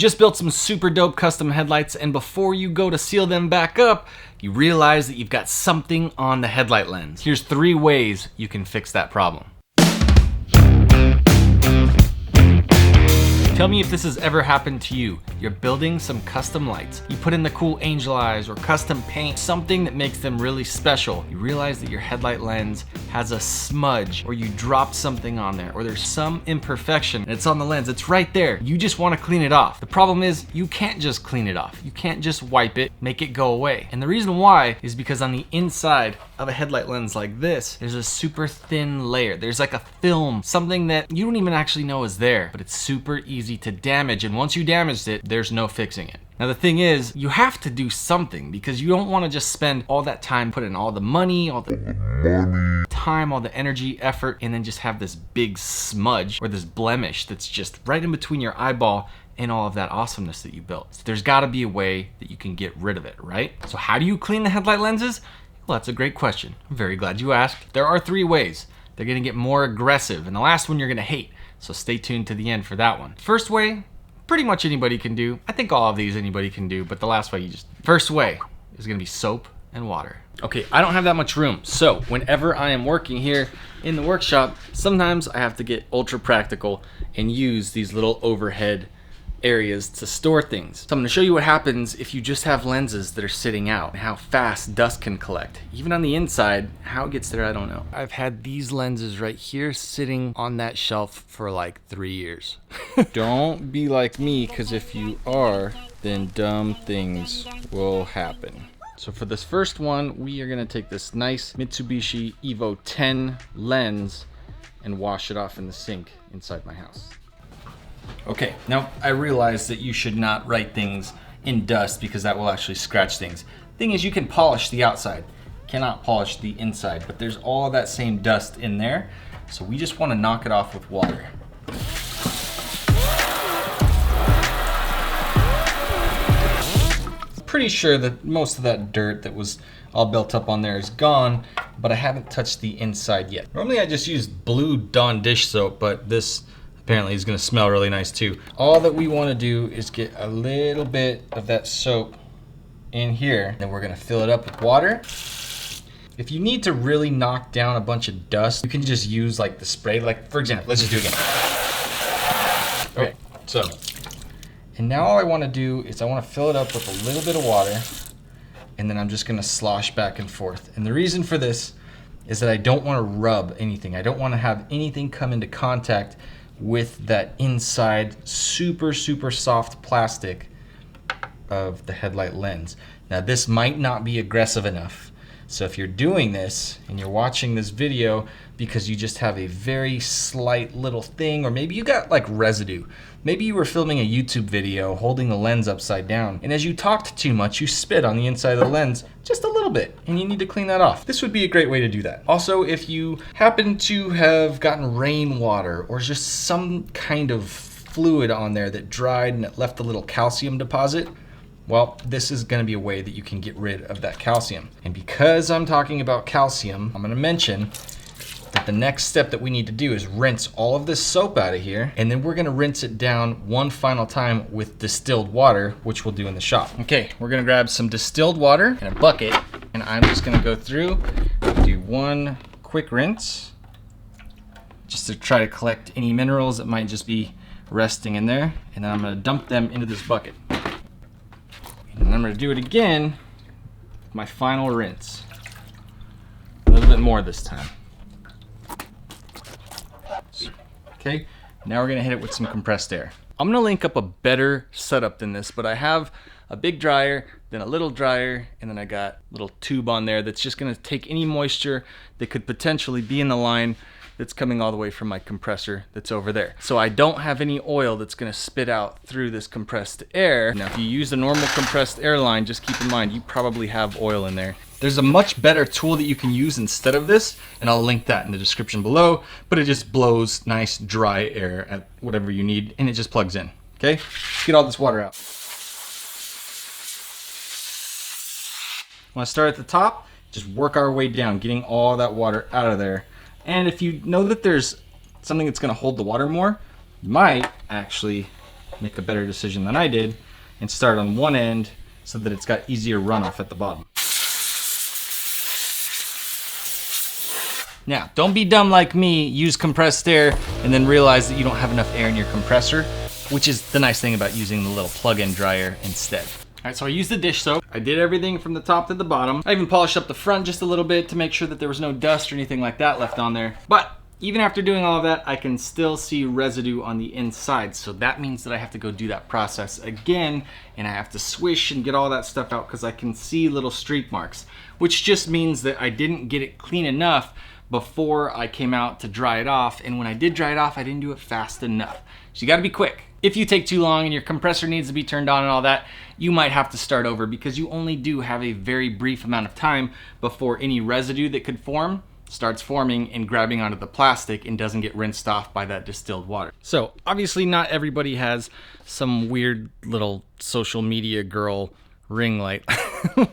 just built some super dope custom headlights, and before you go to seal them back up, you realize that you've got something on the headlight lens. Here's 3 ways you can fix that problem. Tell me if this has ever happened to you. You're building some custom lights. You put in the cool angel eyes or custom paint, something that makes them really special. You realize that your headlight lens has a smudge, or you dropped something on there, or there's some imperfection and it's on the lens. It's right there. You just want to clean it off. The problem is you can't just clean it off. You can't just wipe it, make it go away. And the reason why is because on the inside of a headlight lens like this, there's a super thin layer. There's like a film, something that you don't even actually know is there, but it's super easy to damage. And once you damaged it, there's no fixing it. Now the thing is, you have to do something, because you don't want to just spend all that time, put in all the money, all the time, all the energy, effort, and then just have this big smudge or this blemish that's just right in between your eyeball and all of that awesomeness that you built. So there's got to be a way that you can get rid of it, right? So how do you clean the headlight lenses? Well, that's a great question. I'm very glad you asked. There are 3 ways. They're going to get more aggressive, and the last one you're going to hate. So stay tuned to the end for that one. First way, pretty much anybody can do. I think all of these anybody can do, but the last way first way is gonna be soap and water. Okay, I don't have that much room. So whenever I am working here in the workshop, sometimes I have to get ultra practical and use these little overhead areas to store things. So I'm gonna show you what happens if you just have lenses that are sitting out, and how fast dust can collect. Even on the inside, how it gets there, I don't know. I've had these lenses right here sitting on that shelf for like 3 years. Don't be like me, because if you are, then dumb things will happen. So for this first one, we are gonna take this nice Mitsubishi Evo 10 lens and wash it off in the sink inside my house. Okay, now I realize that you should not write things in dust, because that will actually scratch things. Thing is, you can polish the outside, cannot polish the inside, but there's all that same dust in there, so we just want to knock it off with water. Pretty sure that most of that dirt that was all built up on there is gone, but I haven't touched the inside yet. Normally I just use blue Dawn dish soap, but this apparently is gonna smell really nice too. All that we wanna do is get a little bit of that soap in here, then we're gonna fill it up with water. If you need to really knock down a bunch of dust, you can just use like the spray, like for example, let's just do it again. Okay, so, and now all I wanna do is I wanna fill it up with a little bit of water, and then I'm just gonna slosh back and forth. And the reason for this is that I don't wanna rub anything. I don't wanna have anything come into contact with that inside super soft plastic of the headlight lens. Now this might not be aggressive enough, so if you're doing this and you're watching this video because you just have a very slight little thing, or maybe you got like residue, maybe you were filming a YouTube video holding the lens upside down, and as you talked too much, you spit on the inside of the lens just a little bit, and you need to clean that off. This would be a great way to do that. Also, if you happen to have gotten rainwater or just some kind of fluid on there that dried and it left a little calcium deposit, well, this is gonna be a way that you can get rid of that calcium. And because I'm talking about calcium, I'm gonna mention that the next step that we need to do is rinse all of this soap out of here, and then we're gonna rinse it down one final time with distilled water, which we'll do in the shop. Okay, we're gonna grab some distilled water in a bucket, and I'm just gonna go through and do one quick rinse, just to try to collect any minerals that might just be resting in there, and then I'm gonna dump them into this bucket. And then I'm gonna do it again, my final rinse. A little bit more this time. Okay, now we're gonna hit it with some compressed air. I'm gonna link up a better setup than this, but I have a big dryer, then a little dryer, and then I got a little tube on there that's just gonna take any moisture that could potentially be in the line that's coming all the way from my compressor that's over there. So I don't have any oil that's gonna spit out through this compressed air. Now, if you use a normal compressed air line, just keep in mind, you probably have oil in there. There's a much better tool that you can use instead of this, and I'll link that in the description below, but it just blows nice dry air at whatever you need, and it just plugs in, okay? Let's get all this water out. I wanna start at the top, just work our way down, getting all that water out of there. And if you know that there's something that's gonna hold the water more, you might actually make a better decision than I did and start on one end so that it's got easier runoff at the bottom. Now, don't be dumb like me, use compressed air, and then realize that you don't have enough air in your compressor, which is the nice thing about using the little plug-in dryer instead. All right, so I used the dish soap. I did everything from the top to the bottom. I even polished up the front just a little bit to make sure that there was no dust or anything like that left on there. But even after doing all of that, I can still see residue on the inside. So that means that I have to go do that process again, and I have to swish and get all that stuff out because I can see little streak marks, which just means that I didn't get it clean enough before I came out to dry it off. And when I did dry it off, I didn't do it fast enough. So you gotta be quick. If you take too long and your compressor needs to be turned on and all that, you might have to start over because you only do have a very brief amount of time before any residue that could form starts forming and grabbing onto the plastic and doesn't get rinsed off by that distilled water. So obviously not everybody has some weird little social media girl ring light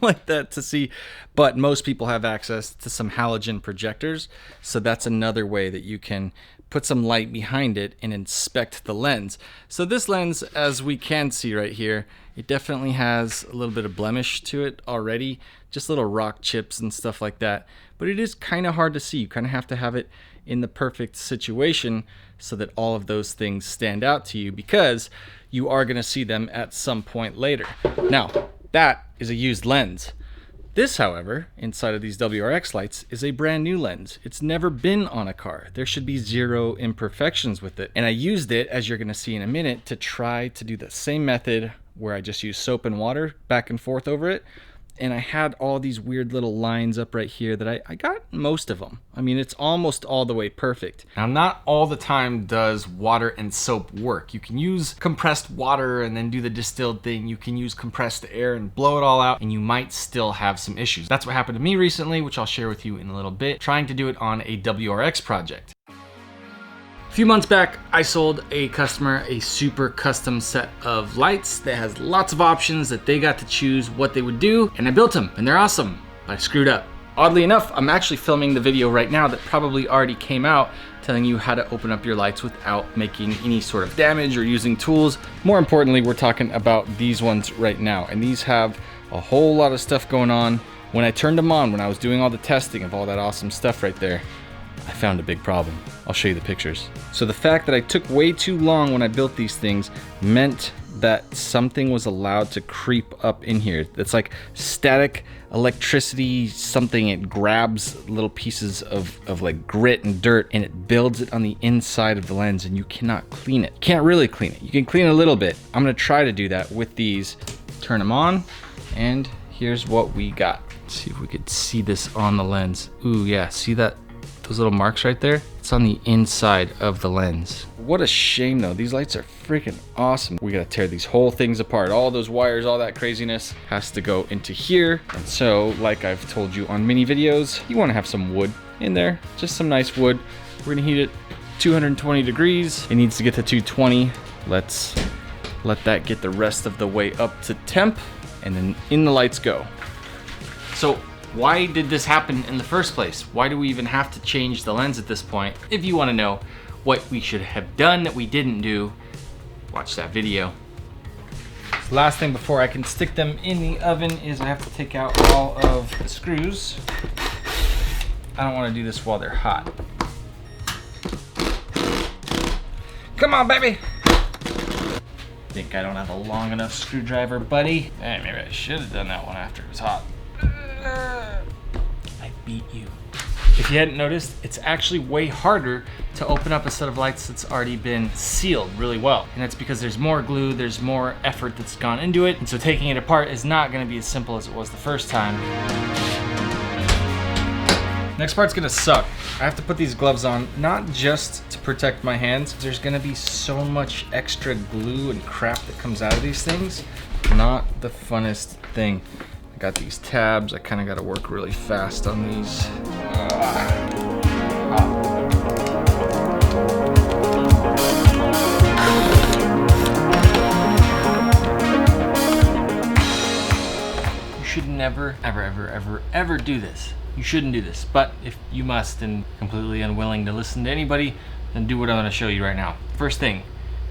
like that to see, but most people have access to some halogen projectors. So that's another way that you can put some light behind it and inspect the lens. So this lens, as we can see right here, it definitely has a little bit of blemish to it already, just little rock chips and stuff like that. But it is kind of hard to see. You kind of have to have it in the perfect situation so that all of those things stand out to you, because you are going to see them at some point later. Now, that is a used lens. This, however, inside of these WRX lights is a brand new lens. It's never been on a car. There should be zero imperfections with it. And I used it, as you're gonna see in a minute, to try to do the same method where I just use soap and water back and forth over it. And I had all these weird little lines up right here that I got most of them. I mean, it's almost all the way perfect. Now, not all the time does water and soap work. You can use compressed water and then do the distilled thing. You can use compressed air and blow it all out, and you might still have some issues. That's what happened to me recently, which I'll share with you in a little bit, trying to do it on a WRX project. A few months back, I sold a customer a super custom set of lights that has lots of options that they got to choose what they would do, and I built them, and they're awesome, but I screwed up. Oddly enough, I'm actually filming the video right now that probably already came out telling you how to open up your lights without making any sort of damage or using tools. More importantly, we're talking about these ones right now, and these have a whole lot of stuff going on. When I turned them on, when I was doing all the testing of all that awesome stuff right there, I found a big problem. I'll show you the pictures. So the fact that I took way too long when I built these things meant that something was allowed to creep up in here. It's like static electricity, something. It grabs little pieces of like grit and dirt, and it builds it on the inside of the lens, and you cannot clean it. You can't really clean it. You can clean it a little bit. I'm gonna try to do that with these. Turn them on, and here's what we got. Let's see if we could see this on the lens. Ooh, yeah, see that? Those little marks right there? It's on the inside of the lens. What a shame though, these lights are freaking awesome. We gotta tear these whole things apart. All those wires, all that craziness has to go into here. And so, like I've told you on many videos, you wanna have some wood in there, just some nice wood. We're gonna heat it 220 degrees. It needs to get to 220. Let's let that get the rest of the way up to temp, and then in the lights go. So, why did this happen in the first place? Why do we even have to change the lens at this point? If you want to know what we should have done that we didn't do, watch that video. So last thing before I can stick them in the oven is I have to take out all of the screws. I don't want to do this while they're hot. Come on, baby! Think I don't have a long enough screwdriver, buddy? Hey, maybe I should have done that one after it was hot. I beat you. If you hadn't noticed, it's actually way harder to open up a set of lights that's already been sealed really well. And that's because there's more glue, there's more effort that's gone into it. And so taking it apart is not gonna be as simple as it was the first time. Next part's gonna suck. I have to put these gloves on, not just to protect my hands. There's gonna be so much extra glue and crap that comes out of these things. Not the funnest thing. Got these tabs. I kind of got to work really fast on these. You should never, ever do this. You shouldn't do this. But if you must and completely unwilling to listen to anybody, then do what I'm going to show you right now. First thing,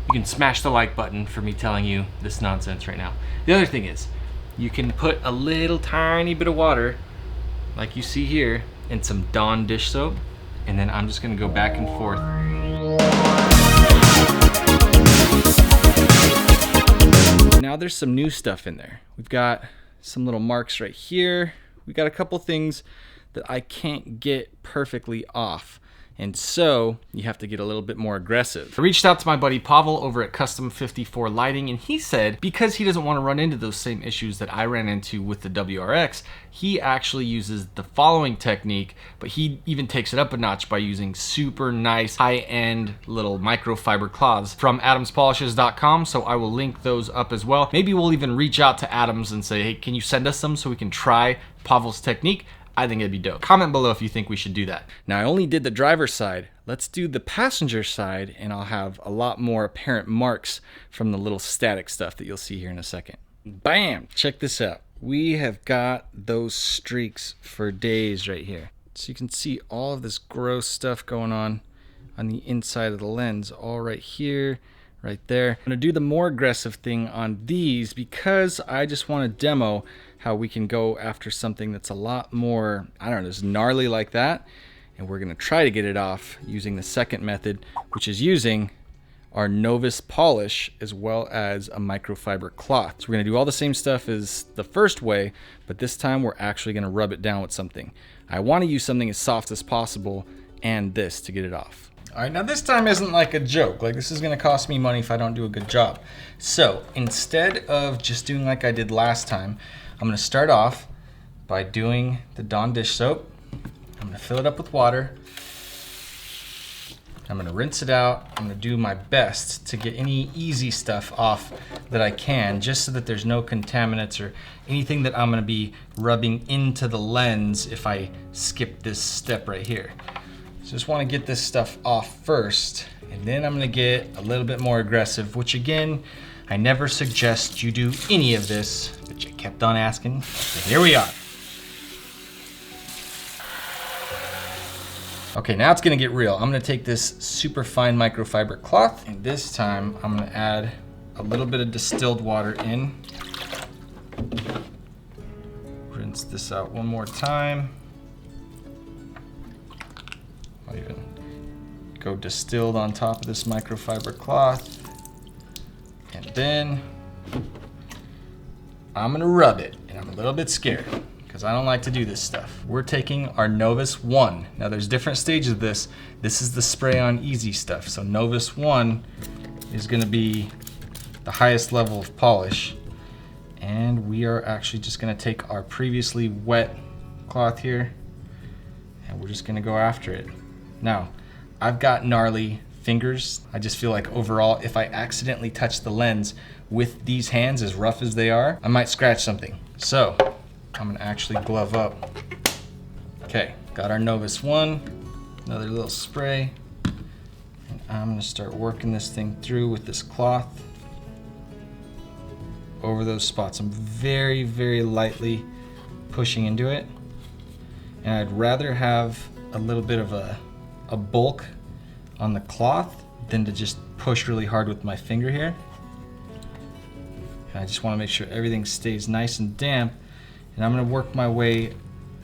You can smash the like button for me telling you this nonsense right now. The other thing is, you can put a little tiny bit of water, like you see here, and some Dawn dish soap, and then I'm just gonna go back and forth. Now there's some new stuff in there. We've got some little marks right here. We got a couple things that I can't get perfectly off. And so you have to get a little bit more aggressive. I reached out to my buddy Pavel over at Custom 54 Lighting, and he said because he doesn't want to run into those same issues that I ran into with the WRX, he actually uses the following technique, but he even takes it up a notch by using super nice high-end little microfiber cloths from adamspolishes.com. So I will link those up as well. Maybe we'll even reach out to Adams and say, hey, can you send us some so we can try Pavel's technique? I think it'd be dope. Comment below if you think we should do that. Now I only did the driver's side. Let's do the passenger side and I'll have a lot more apparent marks from the little static stuff that you'll see here in a second. Bam! Check this out. We have got those streaks for days right here. So you can see all of this gross stuff going on the inside of the lens, all right here, right there. I'm gonna do the more aggressive thing on these because I just want to demo how we can go after something that's a lot more, I don't know, just gnarly like that. And we're gonna try to get it off using the second method, which is using our Novus polish as well as a microfiber cloth. So we're gonna do all the same stuff as the first way, but this time we're actually gonna rub it down with something. I wanna use something as soft as possible and this to get it off. All right, now this time isn't like a joke. Like this is gonna cost me money if I don't do a good job. So instead of just doing like I did last time, I'm gonna start off by doing the Dawn dish soap. I'm gonna fill it up with water. I'm gonna rinse it out. I'm gonna do my best to get any easy stuff off that I can, just so that there's no contaminants or anything that I'm gonna be rubbing into the lens if I skip this step right here. So just wanna get this stuff off first, and then I'm gonna get a little bit more aggressive, which again, I never suggest you do any of this, but you kept on asking, so here we are. Okay, now it's gonna get real. I'm gonna take this super fine microfiber cloth, and this time I'm gonna add a little bit of distilled water in. Rinse this out one more time. I'll even go distilled on top of this microfiber cloth. And then I'm gonna rub it, and I'm a little bit scared because I don't like to do this stuff. We're taking our Novus 1. Now there's different stages of this. This is the spray on easy stuff. So Novus 1 is gonna be the highest level of polish. And we are actually just gonna take our previously wet cloth here and we're just gonna go after it. Now, I've got gnarly fingers. I just feel like overall, if I accidentally touch the lens with these hands as rough as they are, I might scratch something. So I'm gonna actually glove up. Okay, got our Novus 1, another little spray. And I'm gonna start working this thing through with this cloth over those spots. I'm very, very lightly pushing into it. And I'd rather have a little bit of a bulk on the cloth than to just push really hard with my finger here. And I just want to make sure everything stays nice and damp. And I'm going to work my way,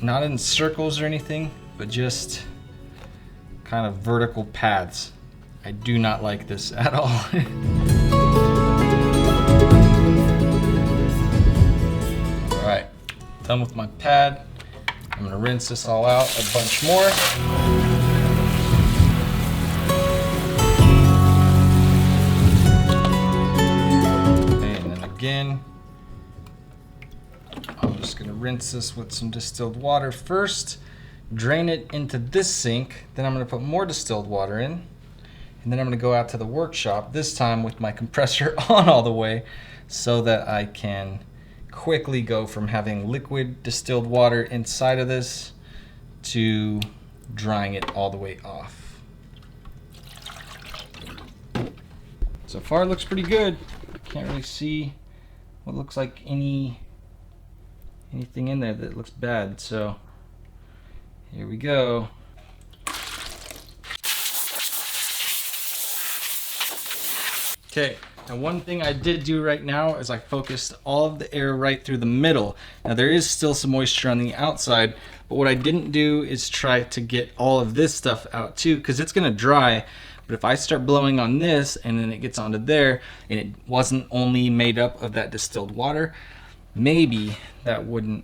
not in circles or anything, but just kind of vertical paths. I do not like this at all. All right, done with my pad. I'm going to rinse this all out a bunch more. Again, I'm just going to rinse this with some distilled water first, drain it into this sink, then I'm going to put more distilled water in, and then I'm going to go out to the workshop, this time with my compressor on all the way, so that I can quickly go from having liquid distilled water inside of this to drying it all the way off. So far it looks pretty good. Can't really see what looks like anything in there that looks bad, so here we go. Okay, and one thing I did do right now is I focused all of the air right through the middle. Now there is still some moisture on the outside, but what I didn't do is try to get all of this stuff out too, because it's gonna dry. But if I start blowing on this and then it gets onto there and it wasn't only made up of that distilled water, maybe that wouldn't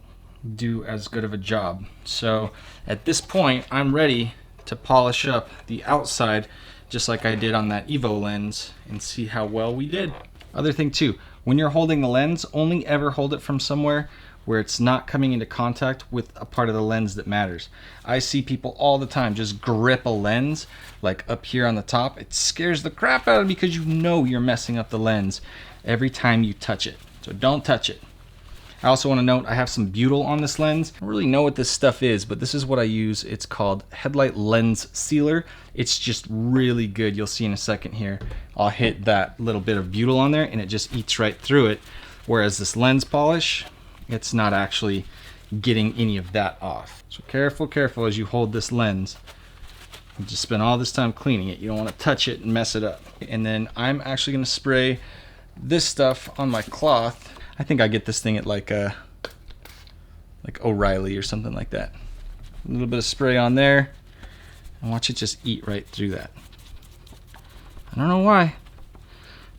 do as good of a job. So at this point, I'm ready to polish up the outside just like I did on that Evo lens and see how well we did. Other thing too, when you're holding the lens, only ever hold it from somewhere where it's not coming into contact with a part of the lens that matters. I see people all the time just grip a lens like up here on the top. It scares the crap out of me because you know you're messing up the lens every time you touch it. So don't touch it. I also want to note I have some butyl on this lens. I don't really know what this stuff is, but this is what I use. It's called Headlight Lens Sealer. It's just really good. You'll see in a second here. I'll hit that little bit of butyl on there and it just eats right through it. Whereas this lens polish, it's not actually getting any of that off. So careful, careful as you hold this lens. You just spend all this time cleaning it. You don't want to touch it and mess it up. And then I'm actually going to spray this stuff on my cloth. I think I get this thing at like O'Reilly or something like that. A little bit of spray on there and watch it just eat right through that. I don't know why.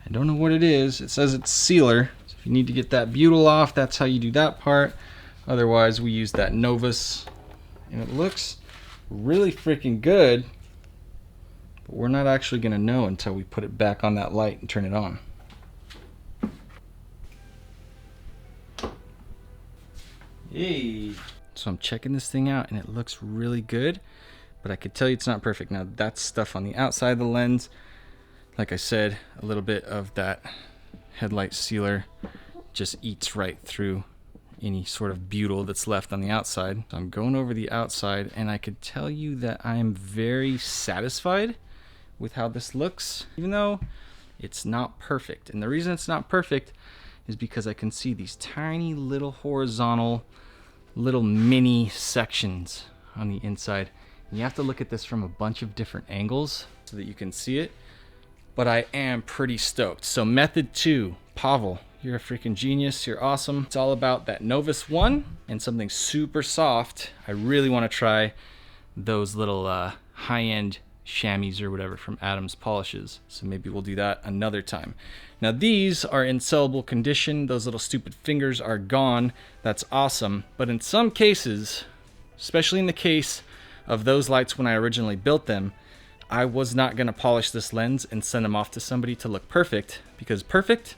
I don't know what it is. It says it's sealer. So if you need to get that butyl off, that's how you do that part. Otherwise, we use that Novus and it looks really freaking good, but we're not actually gonna know until we put it back on that light and turn it on. Hey. So I'm checking this thing out and it looks really good, but I could tell you it's not perfect. Now that's stuff on the outside of the lens. Like I said, a little bit of that headlight sealer just eats right through any sort of butyl that's left on the outside. So I'm going over the outside and I could tell you that I'm very satisfied with how this looks, even though it's not perfect. And the reason it's not perfect is because I can see these tiny little horizontal little mini sections on the inside. And you have to look at this from a bunch of different angles so that you can see it. But I am pretty stoked. So method 2, Pavel, you're a freaking genius. You're awesome. It's all about that Novus 1 and something super soft. I really want to try those little high-end chamois or whatever from Adam's Polishes. So maybe we'll do that another time. Now these are in sellable condition. Those little stupid fingers are gone. That's awesome. But in some cases, especially in the case of those lights when I originally built them, I was not going to polish this lens and send them off to somebody to look perfect, because perfect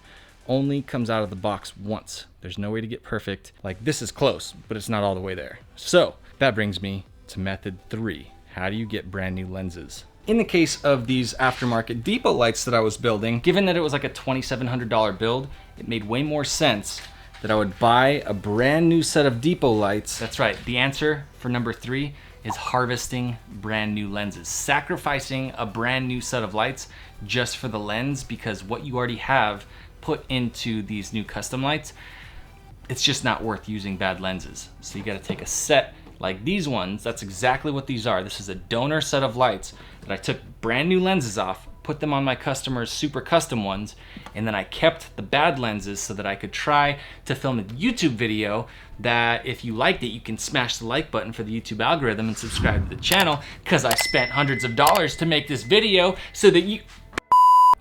only comes out of the box once. There's no way to get perfect. Like this is close, but it's not all the way there. So that brings me to method 3. How do you get brand new lenses? In the case of these aftermarket depot lights that I was building, given that it was like a $2,700 build, it made way more sense that I would buy a brand new set of depot lights. That's right, the answer for number 3 is harvesting brand new lenses. Sacrificing a brand new set of lights just for the lens, because what you already have put into these new custom lights, it's just not worth using bad lenses. So you gotta take a set like these ones. That's exactly what these are. This is a donor set of lights that I took brand new lenses off, put them on my customers' super custom ones, and then I kept the bad lenses so that I could try to film a YouTube video that if you liked it, you can smash the like button for the YouTube algorithm and subscribe to the channel, because I spent hundreds of dollars to make this video so that you...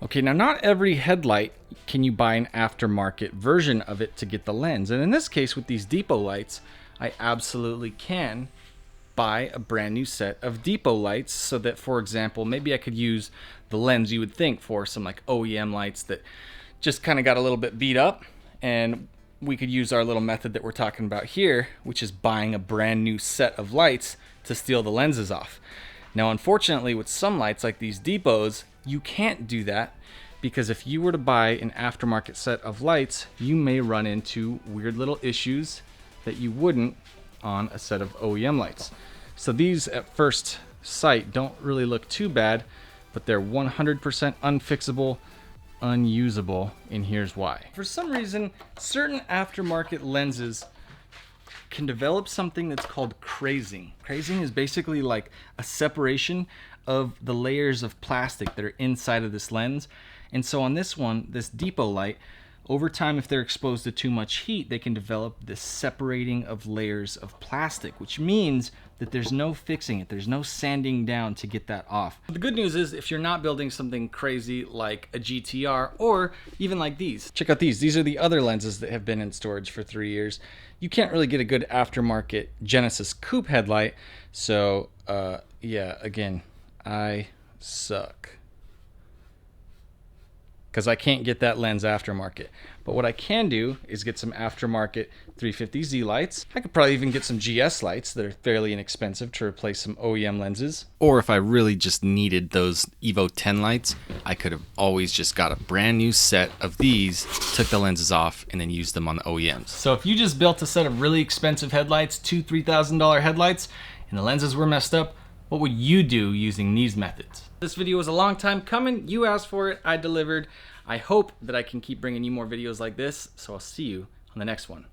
Okay, now not every headlight can you buy an aftermarket version of it to get the lens. And in this case with these depot lights, I absolutely can buy a brand new set of depot lights, so that, for example, maybe I could use the lens you would think for some like OEM lights that just kind of got a little bit beat up, and we could use our little method that we're talking about here, which is buying a brand new set of lights to steal the lenses off. Now, unfortunately, with some lights like these depots, you can't do that, because if you were to buy an aftermarket set of lights, you may run into weird little issues that you wouldn't on a set of OEM lights. So these at first sight don't really look too bad, but they're 100% unfixable, unusable, and here's why. For some reason, certain aftermarket lenses can develop something that's called crazing. Crazing is basically like a separation of the layers of plastic that are inside of this lens. And so on this one, this depot light, over time, if they're exposed to too much heat, they can develop this separating of layers of plastic, which means that there's no fixing it. There's no sanding down to get that off. The good news is if you're not building something crazy like a GTR or even like these. Check out these. These are the other lenses that have been in storage for 3 years. You can't really get a good aftermarket Genesis coupe headlight. So yeah, again, I suck, because I can't get that lens aftermarket. But what I can do is get some aftermarket 350Z lights. I could probably even get some GS lights that are fairly inexpensive to replace some OEM lenses. Or if I really just needed those Evo 10 lights, I could have always just got a brand new set of these, took the lenses off, and then used them on the OEMs. So if you just built a set of really expensive headlights, $2,000-$3,000 headlights, and the lenses were messed up, what would you do using these methods? This video was a long time coming. You asked for it, I delivered. I hope that I can keep bringing you more videos like this, so I'll see you on the next one.